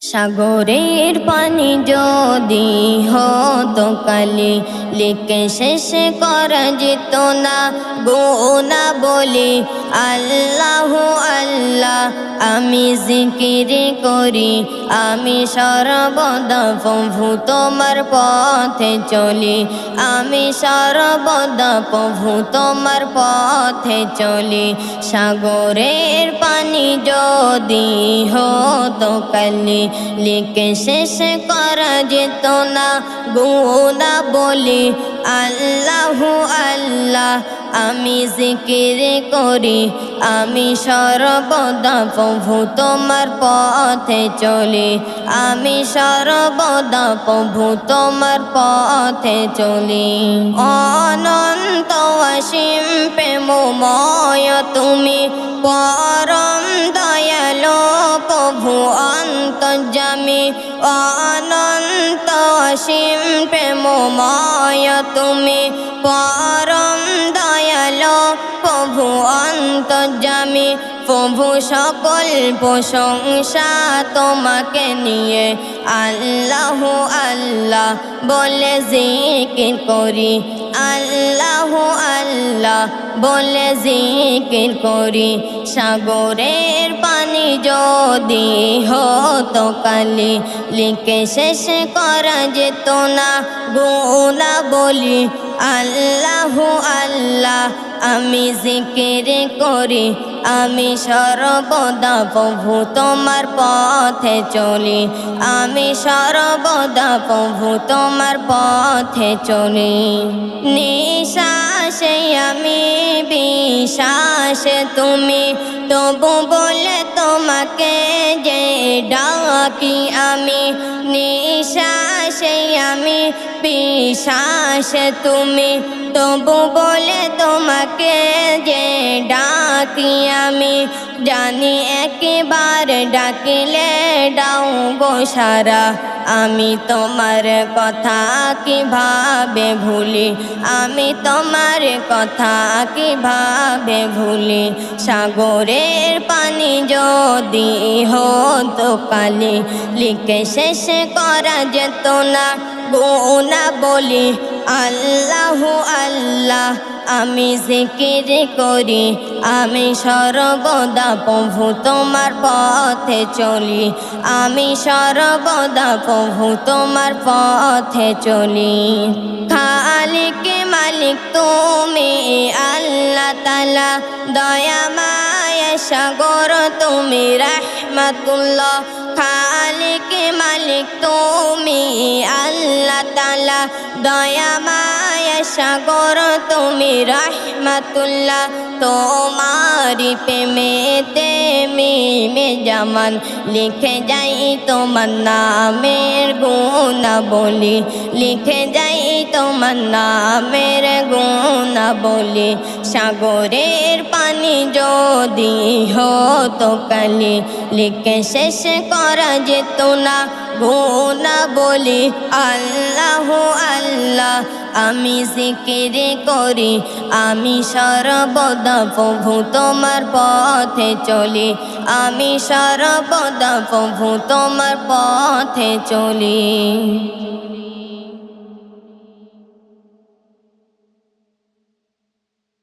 সাগরের পানি যদি হতো কালি, লিখে শেষ করা যেত না গুনাহ বলি। আল্লাহ আল্লাহ আমি জিকির করি, আমি সর্বদা প্রভু তোমার পথে চলি। আমি সর্বদা প্রভু তোমার পথে চলি। সাগরের পানি যদি হতো কালি, লিখে শেষ করা যেত না গুনাহ বলি। আল্লাহ আল্লাহ আমি জিকির করি, আমি সর্বদা প্রভু তোমার পথে চলি। আমি সর্বদা প্রভু তোমার পথে চলি। অনন্ত অসীম প্রেমময় তুমি, পরম দয়ালু প্রভু অন্তর্যামী। অনন্ত অসীম প্রেমময় তুমি, পরম দয়ালু প্রভু অন্তর্যামী। প্রভু সকল প্রশংসা তোমাকে নিয়ে, আল্লাহ আল্লাহ বলে জিকির করি। আল্লাহ আল্লাহ বলে জিকির করি। সাগরের পানি যদি হতো কালি, লিখে শেষ করা যেত না গুনাহ বলি। আল্লাহ আল্লাহ আমি জিকির করি, আমি সর্বদা প্রভু তোমার পথে চলি। আমি সর্বদা প্রভু তোমার পথে চলি। নিঃশ্বাসে আমি বিশ্বাসে তুমি, তবু বলে তোমাকে যে ডাকি আমি। নিঃশ্বাসে আমি বিশ্বাসে তুমি, তবু বলে তোমাকে যে ডাকি আমি। জানি একবার ডাকিলে দাও গো সারা, আমি তোমার কথা কিভাবে ভুলি। আমি তোমার কথা কিভাবে ভুলি। সাগরের পানি যদি হতো কালি, লিখে শেষ করা যেত না গুনাহ বলি। আল্লাহ আল্লাহ আমি জিকির করি, আমি সর্বদা প্রভু তোমার পথে চলি। আমি সর্বদা প্রভু তোমার পথে চলি। খালিক মালিক তুমি আল্লাহ তাআলা, দয়া মায়া সাগর তুমি রহমাতুল্লাহ। খালিক মালিক তুমি আল্লাহ তাআলা, দয়া মায়া সাগর তুমি রহমাতুল্লাহ। তোমারি প্রেমেতে মিমে জামান, লিখে যাই তোমার নামের গুনাহ বলি। লিখে যাই তোমার নামের গুনাহ বলি। সাগরের পানি যদি হতো কালি, লিখে শেষ করা যেত না গুনাহ বলি। আল্লাহ আল্লাহ আমি জিকির করি, আমি সর্বদা প্রভু তোমার পথে চলি। আমি সর্বদা প্রভু তোমার পথে চলি।